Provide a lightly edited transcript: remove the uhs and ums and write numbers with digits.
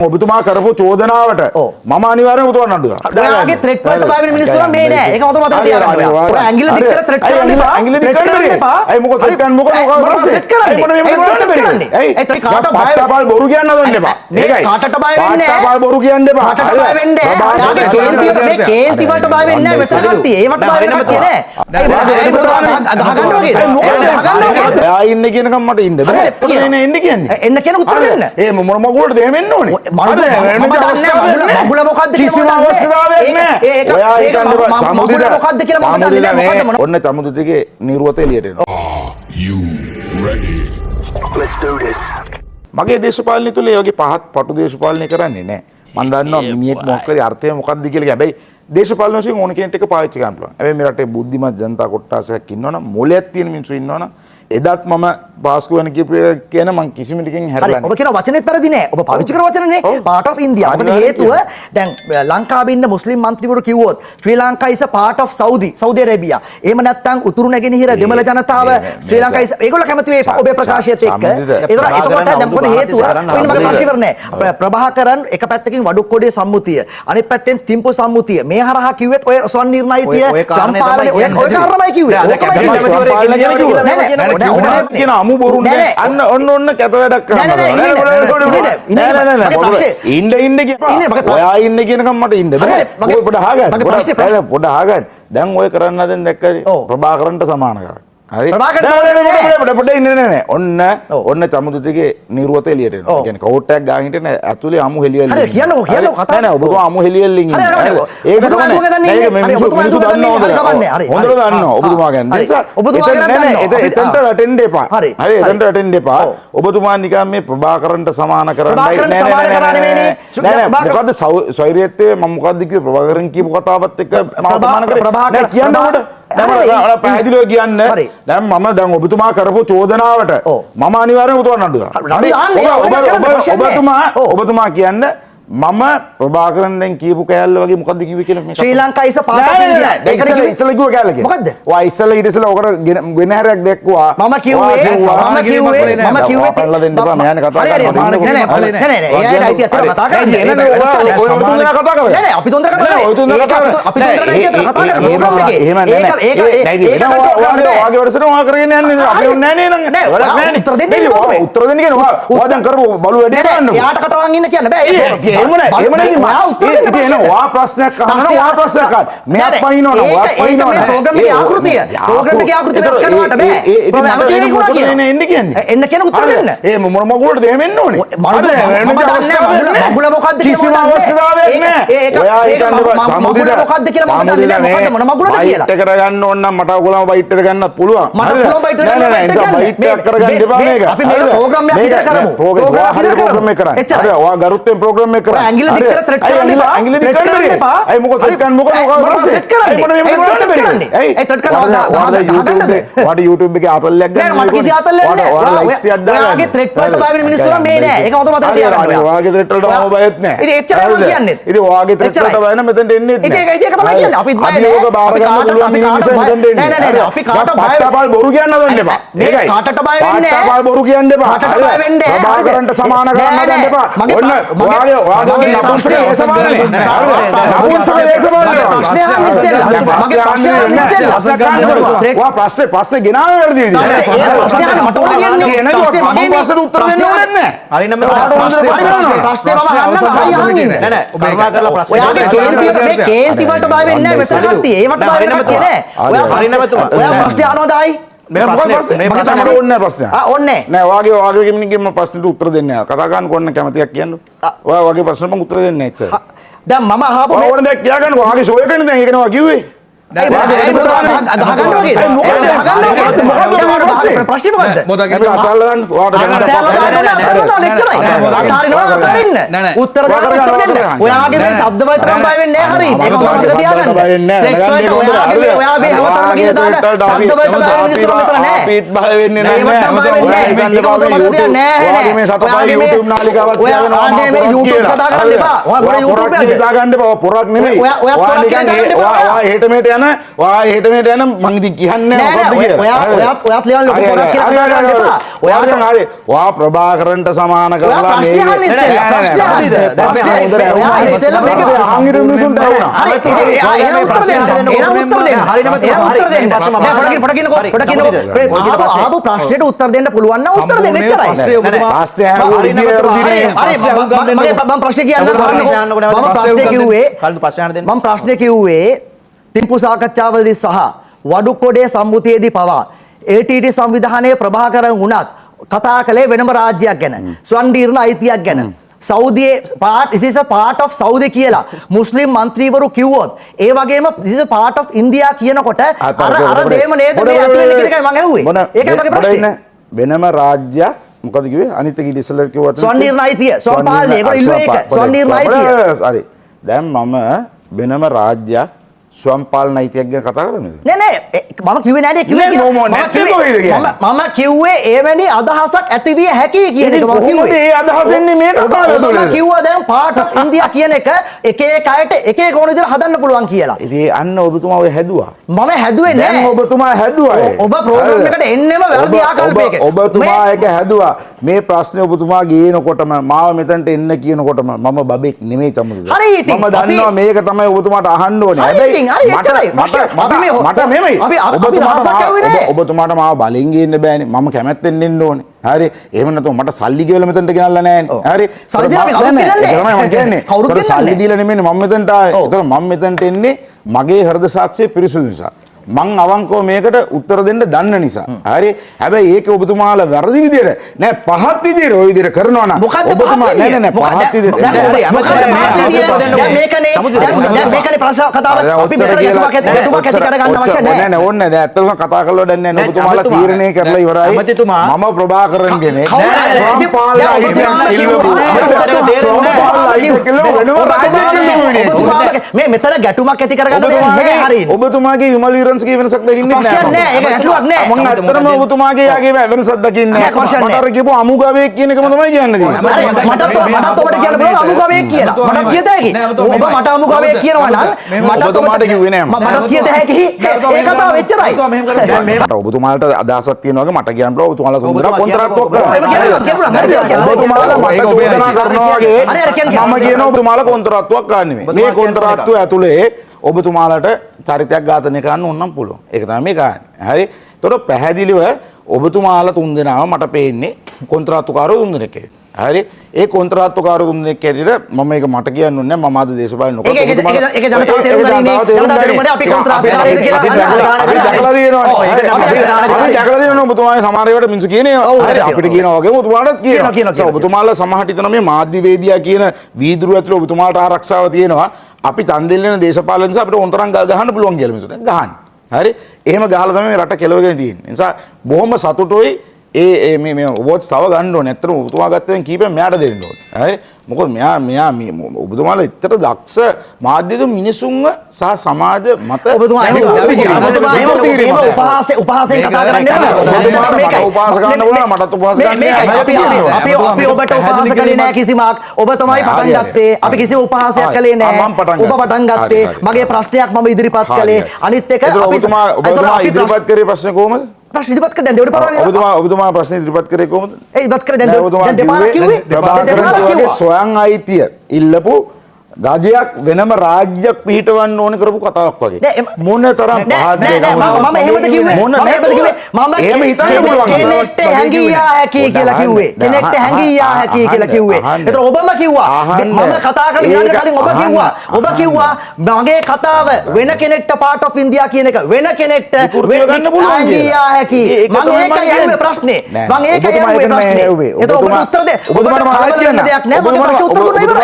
ඔබතුමා කරපු චෝදනාවට මම අනිවාර්යයෙන්ම උතුරන්න නඩු දානවා. ඔයාගේ ත්‍රෙට් වලට බය වෙන මිනිස්සු නම් මේ නෑ. ඒක මතක මතක තියාගන්න. ඔයා ඇඟිල්ල දික් කරලා ත්‍රෙට් කරන්න එපා. ඇඟිල්ල දික් කරන්න එපා. අයි මොකද ත්‍රෙට් කරන්න මොකද ප්‍රශ්නේ? මොකද මේ ත්‍රෙට් කරන්නේ? ඒ ත්‍රෙට් කාට බය පාටපාල් බොරු කියන්න දෙන්න එපා. මේකයි. කාටට බය වෙන්නේ නෑ. පාටපාල් බොරු කියන්න එපා. කාටට බය වෙන්නේ නෑ. ඔයාගේ කේන්ති මේ කේන්ති වලට බය වෙන්නේ නෑ. මෙතන කට්ටිය. ඒවට බය වෙන්න කට්ටිය නෑ. ගහගන්න වගේ. එයා ඉන්නේ කියනකම් මට ඉන්න බෑ. එන්නේ එන්නේ කියන්නේ. එන්න කියන උත්තර දෙන්න. ඒ මොන මගුලට දෙහෙම එන්න ඕනේ. මගුල මොකද්ද කිසිම අවස්ථාවක් නැහැ. ඔයා හිතන්නේ මගුල මොකද්ද කියලා මම දන්නේ නැහැ. මොකද්ද ඔන්න සමුදිතගේ නිර්වත එළියට එනවා. You ready? Let's do this. මගේ දේශපාලනය තුල ඒ වගේ පහත් පටු දේශපාලනය කරන්නේ නැහැ. මම දන්නවා මිනිහෙක් මොකක් කරේ අර්ථය මොකක්ද කියලා. හැබැයි දේශපාලන වශයෙන් ඕන කෙනෙක් එක පාවිච්චි කරන්න පුළුවන්. හැබැයි මේ රටේ බුද්ධිමත් ජනතා කොට්ටාසයක් ඉන්නවනම් මොලයක් තියෙන මිනිස්සු ඉන්නවනම් එදත් මම පාස්කු වෙන කියපු කියන මං කිසිම ටිකකින් හැරලා ඔබ කියන වචනේත් වැරදි නෑ. ඔබ පාවිච්චි කරන වචනනේ part of India. මොකද හේතුව දැන් ලංකාවේ ඉන්න මුස්ලිම් മന്ത്രിවරු කිව්වොත් ශ්‍රී Lanka is a part of Saudi Arabia. එහෙම නැත්නම් උතුරු නැගෙනහිර දෙමළ ජනතාව ශ්‍රී ලංකා is ඒගොල්ලෝ කැමති වේ ඔබේ ප්‍රකාශයත් එක්ක. එතකොට දැන් මොකද හේතුව? ඔන්න මගේ ප්‍රශ්නේ ඉවරනේ. ප්‍රභාකරන් එක පැත්තකින් වඩුක්කොඩේ සම්මුතිය අනිත් පැත්තෙන් තිම්පු සම්මුතිය මේ හරහා කිව්වෙත් ඔය ස්වන් නිර්ණයිතිය සම්පාලනය ඔය කාරණායි කිව්වේ. කියන අමු බොරු නෑ. අන්න ඔන්න කැත වැඩක් කරනවා. ඉන්න කියපා. ඔයා ඉන්න කියනකම් මට ඉන්න බෑ. පොඩ අහගන්න. පොඩ අහගන්න. දැන් ඔය කරන්න හදන දැක්කද? ප්‍රභාකරන්ට සමාන කරන්නේ. හරි. පොඩ ඉන්න නෑ. ඔන්න සමුදිතගේ නිර්වත එළියට එනවා. ඒ කියන්නේ කෝට් එකක් ගාගෙන හිටින ඇතුලේ අමු හෙලියල්ලි. හරි කියන්නකෝ කතා. නෑ ඔබතුමා අමු හෙලියල්ලි ඉන්නේ. ඒක තමයි. ඒක මිනිස්සු දන්නවා. හොඳට දන්නවා ඔබතුමා ගැන. ඔබතුමා ගැන දන්නවා. එතනට වැටෙන්න එපා. හරි එතනට වැටෙන්න එපා. ඔබතුමා නිකන් මේ ප්‍රභාකරන්ට සමාන කරන්නයි නෑ. මොකද්ද සොයිරියත්තේ මම මොකද්ද කිව්වේ ප්‍රභාකරන් කියපු කතාවත් එක්ක මම සමාන කරේ. නෑ කියන්න උඩ. දැන් පැහැදිලිව කියන්න. දැන් මම දැන් ඔබතුමා කරපු චෝදනාවට මම අනිවාර්යයෙන්ම උතුරන්න නඩු දානවා. ඔබතුමා කියන්නේ මම ප්‍රභාකරන් දැන් කියපු කෑල්ල වගේ මොකද්ද කිව්වේ කියලා මේ ශ්‍රී Lanka is a part of India. ඒකට ඉස්සෙල්ලා කිව්ව කෑල්ල කියලා. මොකද්ද? ඔයා ඉස්සෙල්ලා ඊට ඉස්සෙල්ලා ඔකට ගෙනහැරයක් දැක්කුවා. මම කිව්වේ පල්ලා දෙන්න එපා. මෙයානේ කතා කරන්නේ. නෑ. එයාට අයිති අතර කතා කරන්නේ. ඔය තුන්දෙනා කතා කරන්නේ. නෑ අපි තුන්දෙනා කතා කරන්නේ. ඔය තුන්දෙනා කතා කරන්නේ. අපි තුන්දෙනා අයිති අතර කතා කරන්නේ. ප්‍රෝග්‍රෑම් එකේ. එහෙම නෑ. ඒක ඔයාගේ වැඩසටහන ඔයා කරගෙන යන්නේ. අපි නෑ නේ නං. උත්තර දෙන්න උත්තර දෙන්න කියන්නේ ඔයා දැන් කරපු බලු වැඩේ බලන්නකො. එයාට කටවන් ඉන්න කියන්න බෑ. එහෙම නෑ. වා ප්‍රශ්නයක් අහනවා වා ප්‍රශ්නයක් අහන්න මෙයක් පයින්නවනේ වා පයින්නවනේ ප්‍රෝග්‍රෑම් එකේ ආකෘතිය වෙනස් කරනවට බෑ ප්‍රෝග්‍රෑම් එකේ එන්න කියන්නේ එන්න කියන උත්තර දෙන්න ඒ මොන මගුලට දෙහෙම එන්න ඕනේ මගුල මොකද්ද කිසිම අවස්ථාවක් නෑ ඔයා හිතන්නේ මගුල මොකද්ද කියලා මම දන්නේ නෑ මොකද්ද මොන මගුලද කියලා බයිට් එක කරගන්න ඕන නම් මට ඔයගොල්ලෝ බයිට් එක ගන්නත් පුළුවන් මට පුළුවන් බයිට් එක ගන්න බයිට් එක කරගන්න එපා මේක අපි මේක ප්‍රෝග්‍රෑම් එකක් විතර කරමු ප්‍රෝග්‍රෑම් එක කරන්න හරි ඔයා ගරුත්වෙන් ප්‍රෝග්‍රෑම් එක කරන්න ඇඟිලි දික් කර ත්‍රෙට් කරන්න එපා. ඇඟිලි දික් කරන්න එපා. අය මොකද ත්‍රෙට් කරන්න මොකද ප්‍රශ්නේ? මොකද මේ කරන්නේ? ඒ ත්‍රෙට් කරනවා. වාට YouTube එකේ ආතල්ලයක් ගන්න. නෑ මට කිසි ආතල්ලයක් නෑ. වාට ලයික්ස් එකක් දාන්න. ඔයාගේ ත්‍රෙට් වලට බය වෙන මිනිස්සු නම් මේ නෑ. ඒක මතක මතක තියාගන්න. ඔයාගේ ත්‍රෙට් වලට මම බයත් නෑ. ඉතින් එච්චරයි මම කියන්නේ. ඉතින් ඔයාගේ ත්‍රෙට් වලට බය නම් මෙතෙන්ට එන්නේ නැහැ. ඒක තමයි කියන්නේ. අපිත් බය නෑ. අභියෝග බාර ගන්න පුළුවන් මිනිස්සු මෙතෙන්ට එන්නේ. නෑ අපි කාට බය පාටපාල් බොරු කියන්න දෙන්න එපා. මේකයි. කාටට බය වෙන්නේ නෑ. පාටපාල් බොරු කියන්න එපා. කාටට බය වෙන්නේ නෑ. ප්‍රභාකරන්ට සමාන කරන්න දෙන්න එපා. ඔන්න ඔයාගේ නපුංසක ඒ සමානනේ. පස්සේ ගෙනාව වැරදි කේන්ති වලට බය වෙන්නේ නැහැ මෙතන කට්ටිය. ඒවට බය වෙන්න කට්ටිය නෑ. ඔයා ප්‍රශ්නේ අහනවාද ආයි? මේ ප්‍රශ්නේ ඕනේ ප්‍රශ්නයක්. ඕනේ නෑ වාගේ කෙනෙක්ගෙන් මම ප්‍රශ්නෙට උත්තර දෙන්නේ නැහැ. කතා කරන්න කොන්න කැමතියක් කියන්න. ඔයා වගේ ප්‍රශ්න මම උත්තර දෙන්නේ නැහැ ඇත්තට. දැන් මම අහපු මේ ඕන දෙයක් කියාගන්න වාගේ ෂෝ එකනේ දැන් ඒක නවා කිව්වේ. ප්‍රශ්නේ මොකද්ද? අපි අතල්ලා ගන්න වාට උත්තර දෙන්න. ඔයාගේ මේ ශබ්ද වලට මම බය වෙන්නේ නැහැ. හරි. මේක මම මතක තියාගන්න. ඔයාගේ හැවතරම කියන දාන ශබ්ද වලට බය වෙන්නේ ඉස්සර මෙතන නැහැ. අපිත් බය වෙන්නේ නැහැ. ඔයාගේ මේ සතපයි YouTube නාලිකාවක් තියාගෙන මේ YouTube කතා කරන්න එපා. ඔයා YouTube එක දාගන්න එපා. පොරක් නෙමෙයි. ඔයා නිකන් ඔයා හෙට මෙහෙට යන ඔයා එහෙට මෙහෙට යන මං ඉතින් කියන්නේ මොකද්ද කියලා. ඔයාත් ලියන ලොකු පොරක් කියලා කතා කරන්න එපා. ඔයාට හරි. ඔයා ප්‍රභාකරන්ට සමාන කරලා මේ ප්‍රශ්නේ අහන්න ඉස්සෙල්ලා. ප්‍රශ්නේ අහන්න ඉස්සෙල්ලා මේක අහංගිර මිනිසුන්ට වුණා. හරි උත්තර දෙන්න. ආපු ප්‍රශ්නෙට උත්තර දෙන්න පුළුවන් නම් උත්තර දෙන්න එච්චරයි. ප්‍රශ්නේ අහුව විදිය වර්ධිනේ. මම ප්‍රශ්නේ කියන්න මම ප්‍රශ්නේ කිව්වේ තිම්පු සාකච්ඡාවලදී සහ වඩුකොඩේ සම්මුතියේදී පවා ATT සංවිධානයේ ප්‍රභාකරන් වුණත් කතා කළේ වෙනම රාජ්‍යයක් ගැන. ස්වන්දීර්ණ අයිතියක් ගැන. සෞදියේ this is a part of Saudi කියලා මුස්ලිම් മന്ത്രിවරු කිව්වොත් ඒ වගේම this is a part of India කියනකොට අර දේම නේද මේ අතුලේ එකයි මම ඇහුවේ. ඒකයි මගේ ප්‍රශ්නේ. වෙනම රාජ්‍යයක් මොකද කිව්වේ අනිත් එක ඉතිසල කිව්වත් ස්වන්දීර්ණ අයිතිය ස්වපාලනය ඒගොල්ලෝ ඉල්ලුවේ ඒක ස්වන්දීර්ණ අයිතිය. හරි. දැන් මම වෙනම රාජ්‍යයක් ස්වයංපාලන අයිතියක් ගැන කතා කරන්නේ. නෑ මම කිව්වේ නෑ මම කිව්වේ එවැනි අදහසක් ඇති විය හැකියි කියන එක මම කිව්වේ. ඒ අදහස එන්නේ මේ කතාවේ තුල. මම කිව්වා දැන් part of India කියන එක එක එක අයට එක එක ඕන විදිහට හදන්න පුළුවන් කියලා. ඉතින් අන්න ඔබතුමා ඔය හැදුවා. මම හැදුවේ නෑ. දැන් ඔබතුමා හැදුවා. ඔබ ප්‍රෝග්‍රෑම් එකට එන්නෙම වැරදි ආකල්පයක. ඔබතුමා එක හැදුවා. මේ ප්‍රශ්නේ ඔබතුමා ගේනකොටම මාව මෙතනට එන්න කියනකොටම මම බබෙක් නෙමෙයි තමුද. හරි ඉතින් මම දන්නවා මේක තමයි ඔබතුමාට අහන්න ඕනේ. හැබැයි ඔබතුමාට මාව බලෙන් ගේන්න බෑනේ. මම කැමැත්තෙන් එන්න ඕනේ. හරි. එහෙම නැත්නම් මට සල්ලි ගෙවලා මෙතනට ගෙනල්ලා නෑනේ. හරි. සල්ලි දීලා කවුරුත් කියන්නේ. සල්ලි දීලා නෙමෙයි මම මෙතනට ආවේ. ඒතර මම මෙතනට එන්නේ මගේ හෘද සාක්ෂිය පිරිසුදු නිසා. මං අවංකව මේකට උත්තර දෙන්න දන්න නිසා. හරි. හැබැයි ඒක ඔබතුමාලා වැරදි විදියට නෑ පහත් විදියට ඔය විදියට කරනවා නම් ඔබතුමා නෑ පහත් විදියට දැන් මේකනේ ප්‍රශ්න කතාව අපි මෙතන ගැටුමක් ඇති කරගන්න අවශ්‍ය නෑ. නෑ ඕනේ නෑ ඇත්තටම කතා කරලා දැන් නෑ ඔබතුමාලා තීරණය කරලා ඉවරයි. මම ප්‍රභාකරන් කෙනෙක්. ස්වයංපාලන මේ මෙතන ගැටුමක් ඇති කරගන්න දෙයක් නෑ හරියට. ඔබතුමාගේ විමල් වීරන්ස්ගේ වෙනසක් දකින්නේ නැහැ. ප්‍රශ්න නෑ ඒක ගැටුවක් නෑ. මම ඇත්තටම ඔබතුමාගේ යාගේ වෙනසක් දකින්නේ නැහැ. මට අර කියපු අමුගාවේ කියන එකම තමයි කියන්නේ. මටත් ඔබට කියන්න පුළුවන් අමුගාවේ කියලා. මටත් කියත හැකි. ඔබ මට අමුගාවේ කියනවා නම් මටත් ඔබට කිව්වේ නෑ. මටත් කියත හැකි. ඒ කතාව එච්චරයි. මට ඔබතුමාලට අදහසක් තියෙනවා වගේ මට කියන්න පුළුවන් ඔබතුමාලා තුන්දෙනා කොන්ත්‍රාත්තුවක් කරනවා. ඔබතුමාලා මට චෝදනා කරනවා වගේ මම කියන ඔබතුමාලා කොන්ත්‍රාත්තුවක් ගන්න නෙමෙයි. මේ කොන්ත්‍රාත්තුව ඇතුලේ ඔබතුමාලට චරිතයක් ඝාතනය කරන්න ඕනම් පුළුවන්. ඒක තමයි මේ කාරණේ. හරි. ඒතකොට පැහැදිලිව ඔබතුමාලා තුන්දෙනාම මට පේන්නේ කොන්ත්‍රාත්තුකාරයෝ තුන්දෙනෙක් කියලා. හරි. ඒ කොන්ත්‍රාත්තුකාරයෝ තුන්දෙනෙක් ඇරියට මම මේක මට කියන්න ඕනේ නැහැ. මම අද දේශපාලන නොකර ඒක ජනතාව තේරුම් ගනින්නේ. ජනතාව තේරුම් ගන්නේ අපි කොන්ත්‍රාත්තුකාරයද කියලා. අපි දැකලා තියෙනවා. අපි දැකලා තියෙනවා ඔබතුමාගේ සමහර ඒවාට මිනිස්සු කියන්නේ. හරි. අපිට කියනවා වගේම ඔබතුමාටත් කියනවා. ඔබතුමාලා සමහර හිතන මේ මාධ්‍යවේදියා කියන වීදුරුව ඇතුළේ ඔබතුමාලට ආරක්ෂාව තියෙනවා. අපි තන් දෙල්ලන දේශපාලන නිසා අපිට උන්තරම් ගහන්න පුළුවන් කියලා මිනිස්සුන්ට ගහන්න. හරි. එහෙම ගහලා තමයි මේ රට කෙලවගෙන තියෙන්නේ. ඒ නිසා බොහොම සතුටුයි මේ වෝට්ස් තව ගන්න ඕනේ. ඇත්තටම ඔබතුමා ගත්තෙන් කීපෙන් මෙයාට දෙන්න ඕනේ. හරි. මොකද මෙයා ඔබතුමාලා ඇත්තට දක්ෂ මාධ්‍යද මිනිසුන්ව සහ සමාජ මත ඔබතුමා උපහාසයෙන් කතා කරන්නේ නැහැ. උපහාස ගන්න ඕන මටත් උපහාස ගන්න අපි ඔබට උපහාස කළේ නැහැ කිසිමක්. ඔබ තමයි පටන් ගත්තේ. අපි කිසිම උපහාසයක් කළේ නැහැ. ඔබ පටන් ගත්තේ. මගේ ප්‍රශ්නයක් මම ඉදිරිපත් කළේ. අනිත් එක ඔබතුමා ඉදිරිපත් කරේ ප්‍රශ්න කොහමද? ප්‍රශ්න ඉදිරිපත් කරේ දැන් දෙවට පරවගෙන ඔබතුමා ප්‍රශ්න ඉදිරිපත් කරේ කොහොමද? ඒ ඉදිරිපත් කරේ දැන් දෙපාරක් කිව්වේ. දෙපාරක් කිව්වා. ස්වයං අයිතිය ඉල්ලපු රජයක් වෙනම රාජ්‍යයක් පිහිටවන්න ඕන කරපු කතාවක් වගේ. මොනතරම් පහත් දෙයක් මම එහෙමද කිව්වේ? මම එහෙමද කිව්වේ? මම එහෙම හිතන්න පුළුවන්. කෙනෙක්ට හැංගියා හැකි කියලා කිව්වේ. කෙනෙක්ට හැංගියා හැකි කියලා කිව්වේ. ඒතර ඔබම කිව්වා. මම කතා කරලා යන්න කලින් ඔබ කිව්වා. ඔබ කිව්වා මගේ කතාව වෙන කෙනෙක්ට part of India කියන එක වෙන කෙනෙක්ට හැංගියා හැකි. මම ඒකයි ඇහුවේ ප්‍රශ්නේ. මම ඒකයි ඇහුවේ ප්‍රශ්නේ. ඒතර ඔබට උත්තර දෙන්න. ඔබට දෙයක් නෑ. මගේ ප්‍රශ්න උත්තර දුන්නා ඉවරයි.